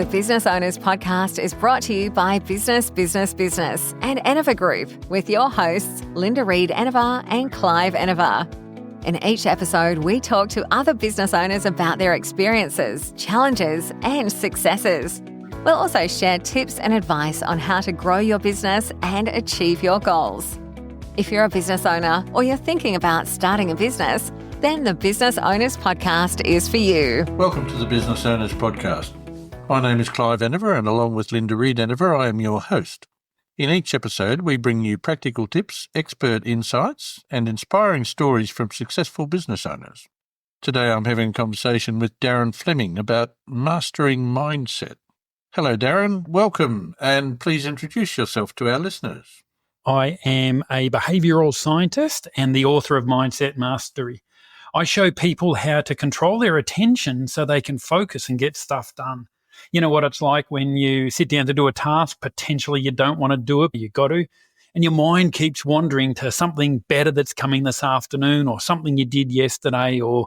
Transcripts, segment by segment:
The Business Owners Podcast is brought to you by Business, Business, Business and Eniver Group with your hosts, Linda Reid Eniver and Clive Eniver. In each episode, we talk to other business owners about their experiences, challenges and successes. We'll also share tips and advice on how to grow your business and achieve your goals. If you're a business owner or you're thinking about starting a business, then the Business Owners Podcast is for you. Welcome to the Business Owners Podcast. My name is Clive Eniver, and along with Linda Reid Eniver, I am your host. In each episode, we bring you practical tips, expert insights, and inspiring stories from successful business owners. Today, I'm having a conversation with Darren Fleming about mastering mindset. Hello, Darren. Welcome, and please introduce yourself to our listeners. I am a behavioural scientist and the author of Mindset Mastery. I show people how to control their attention so they can focus and get stuff done. You know what it's like when you sit down to do a task, potentially you don't want to do it, but you've got to, and your mind keeps wandering to something better that's coming this afternoon or something you did yesterday, or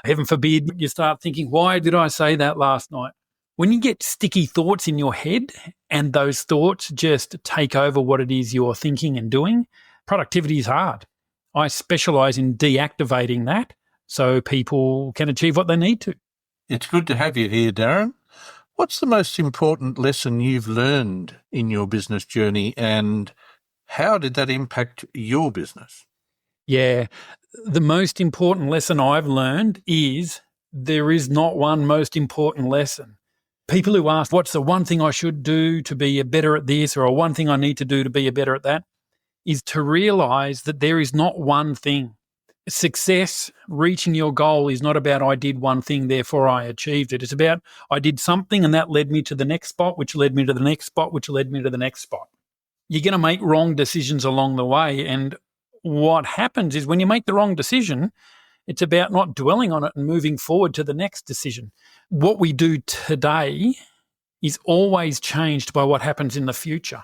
heaven forbid, you start thinking, why did I say that last night? When you get sticky thoughts in your head and those thoughts just take over what it is you're thinking and doing, productivity is hard. I specialise in deactivating that so people can achieve what they need to. It's good to have you here, Darren. What's the most important lesson you've learned in your business journey, and how did that impact your business? Yeah, the most important lesson I've learned is there is not one most important lesson. People who ask, what's the one thing I should do to be better at this, or one thing I need to do to be better at that, is to realise that there is not one thing. Success, reaching your goal, is not about I did one thing, therefore I achieved it. It's about I did something and that led me to the next spot, which led me to the next spot, which led me to the next spot. You're going to make wrong decisions along the way. And what happens is when you make the wrong decision, it's about not dwelling on it and moving forward to the next decision. What we do today is always changed by what happens in the future.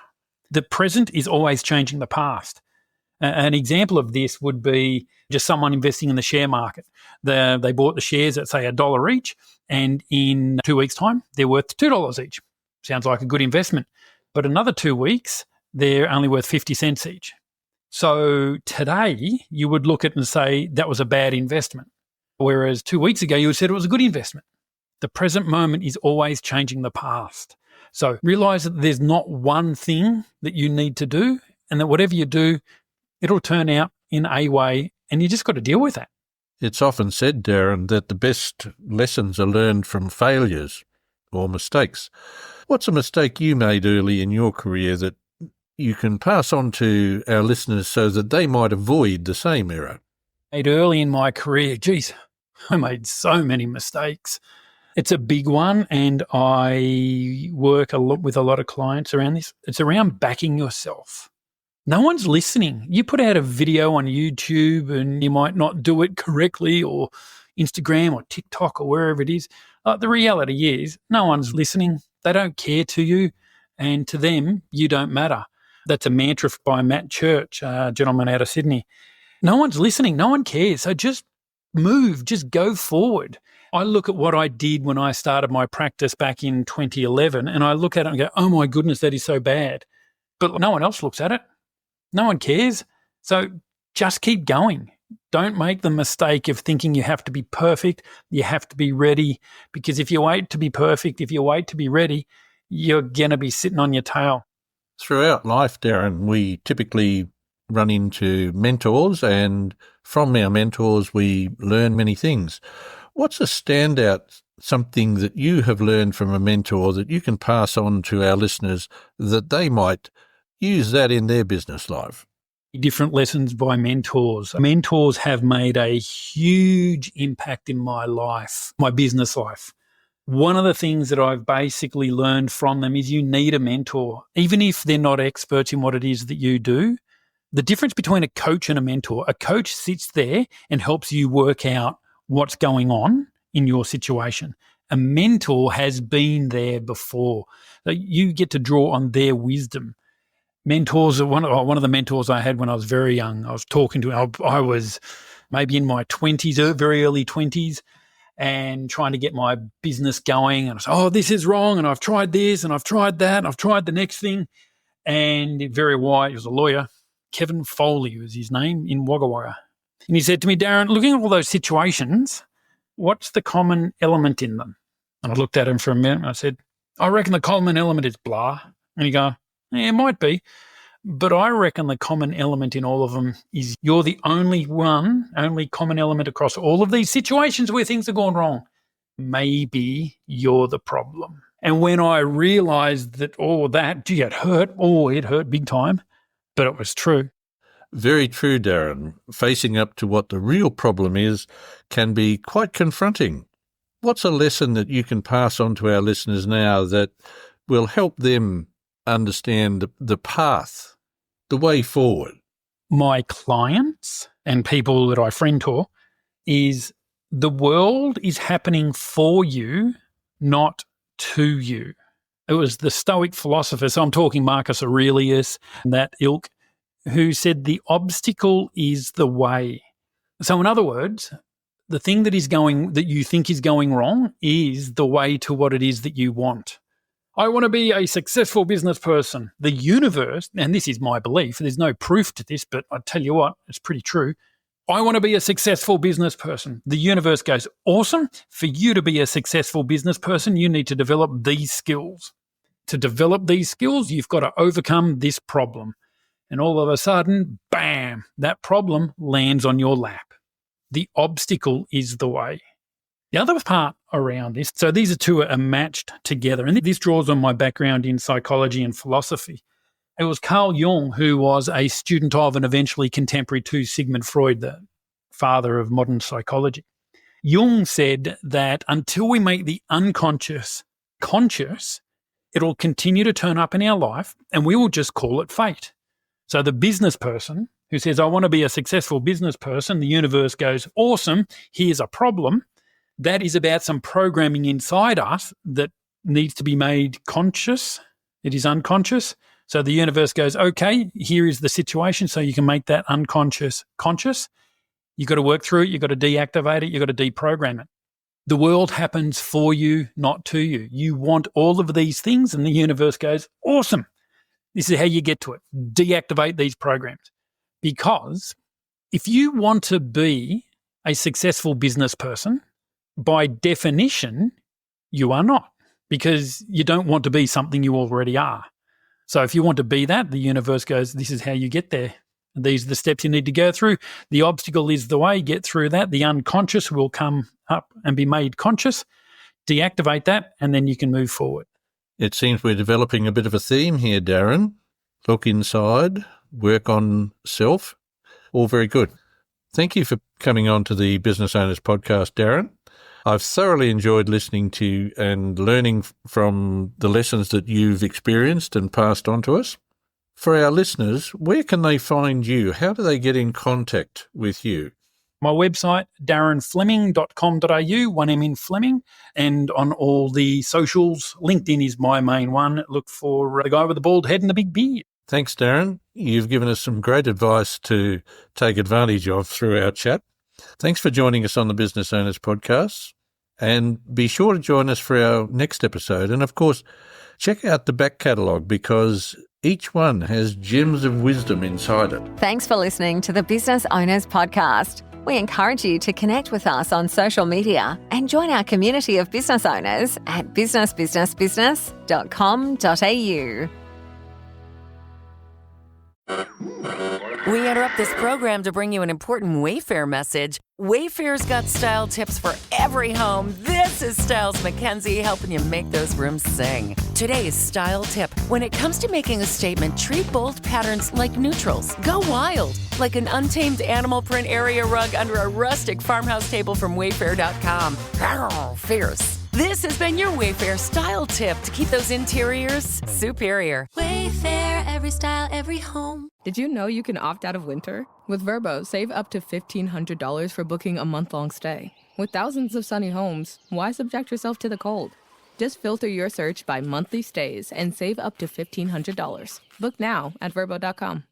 The present is always changing the past. An example of this would be just someone investing in the share market. They bought the shares at, say, $1 each, and in 2 weeks' time, they're worth $2 each. Sounds like a good investment. But another 2 weeks, they're only worth 50 cents each. So today, you would look at it and say that was a bad investment, whereas 2 weeks ago, you would have said it was a good investment. The present moment is always changing the past. So realise that there's not one thing that you need to do, and that whatever you do, it'll turn out in a way, and you just got to deal with that. It's often said, Darren, that the best lessons are learned from failures or mistakes. What's a mistake you made early in your career that you can pass on to our listeners so that they might avoid the same error? Early in my career, I made so many mistakes. It's a big one, and I work a lot with a lot of clients around this. It's around backing yourself. No one's listening. You put out a video on YouTube and you might not do it correctly, or Instagram or TikTok or wherever it is. The reality is no one's listening. They don't care to you, and to them, you don't matter. That's a mantra by Matt Church, a gentleman out of Sydney. No one's listening. No one cares. So just move. Just go forward. I look at what I did when I started my practice back in 2011, and I look at it and go, oh my goodness, that is so bad. But no one else looks at it. No one cares. So just keep going. Don't make the mistake of thinking you have to be perfect, you have to be ready, because if you wait to be perfect, if you wait to be ready, you're going to be sitting on your tail. Throughout life, Darren, we typically run into mentors, and from our mentors, we learn many things. What's a standout, something that you have learned from a mentor that you can pass on to our listeners that they might use that in their business life? Different lessons by mentors. Mentors have made a huge impact in my life, my business life. One of the things that I've basically learned from them is you need a mentor. Even if they're not experts in what it is that you do, the difference between a coach and a mentor, a coach sits there and helps you work out what's going on in your situation. A mentor has been there before. So you get to draw on their wisdom. Mentors are one of the mentors I had when I was very young. I was talking to, I was maybe in my 20s, very early 20s, and trying to get my business going. And I said, oh, this is wrong. And I've tried this and I've tried that. And I've tried the next thing. And very white, he was a lawyer, Kevin Foley was his name, in Wagga Wagga. And he said to me, Darren, looking at all those situations, what's the common element in them? And I looked at him for a minute and I said, I reckon the common element is blah. And he go, yeah, it might be. But I reckon the common element in all of them is you're the only common element across all of these situations where things are going wrong. Maybe you're the problem. And when I realised that all of that, gee, it hurt. Oh, it hurt big time. But it was true. Very true, Darren. Facing up to what the real problem is can be quite confronting. What's a lesson that you can pass on to our listeners now that will help them understand the path, the way forward? My clients and people that I friend to is the world is happening for you, not to you. It was the Stoic philosopher, so I'm talking Marcus Aurelius and that ilk, who said the obstacle is the way. So in other words, the thing that you think is going wrong is the way to what it is that you want. I want to be a successful business person. The universe, and this is my belief, there's no proof to this, but I tell you what, it's pretty true. I want to be a successful business person. The universe goes, awesome. For you to be a successful business person, you need to develop these skills. To develop these skills, you've got to overcome this problem. And all of a sudden, bam, that problem lands on your lap. The obstacle is the way. The other part around this, so these two are matched together, and this draws on my background in psychology and philosophy. It was Carl Jung, who was a student of and eventually contemporary to Sigmund Freud, the father of modern psychology. Jung said that until we make the unconscious conscious, it'll continue to turn up in our life and we will just call it fate. So the business person who says, I want to be a successful business person, the universe goes, awesome, here's a problem. That is about some programming inside us that needs to be made conscious. It is unconscious. So the universe goes, okay, here is the situation. So you can make that unconscious conscious. You've got to work through it. You've got to deactivate it. You've got to deprogram it. The world happens for you, not to you. You want all of these things and the universe goes, awesome. This is how you get to it. Deactivate these programs. Because if you want to be a successful business person, by definition, you are not, because you don't want to be something you already are. So if you want to be that, the universe goes, this is how you get there. These are the steps you need to go through. The obstacle is the way. Get through that. The unconscious will come up and be made conscious. Deactivate that, and then you can move forward. It seems we're developing a bit of a theme here, Darren. Look inside, work on self. All very good. Thank you for coming on to the Business Owners Podcast, Darren. I've thoroughly enjoyed listening to you and learning from the lessons that you've experienced and passed on to us. For our listeners, where can they find you? How do they get in contact with you? My website, darrenfleming.com.au, 1M in Fleming, and on all the socials. LinkedIn is my main one. Look for the guy with the bald head and the big beard. Thanks, Darren. You've given us some great advice to take advantage of through our chat. Thanks for joining us on the Business Owners Podcast. And be sure to join us for our next episode. And, of course, check out the back catalogue because each one has gems of wisdom inside it. Thanks for listening to the Business Owners Podcast. We encourage you to connect with us on social media and join our community of business owners at businessbusinessbusiness.com.au. We interrupt this program to bring you an important Wayfair message. Wayfair's got style tips for every home. This is Styles McKenzie helping you make those rooms sing. Today's style tip. When it comes to making a statement, treat bold patterns like neutrals. Go wild, like an untamed animal print area rug under a rustic farmhouse table from Wayfair.com. Arr, fierce. This has been your Wayfair style tip to keep those interiors superior. Wayfair, every style, every home. Did you know you can opt out of winter? With Vrbo, save up to $1,500 for booking a month-long stay. With thousands of sunny homes, why subject yourself to the cold? Just filter your search by monthly stays and save up to $1,500. Book now at Vrbo.com.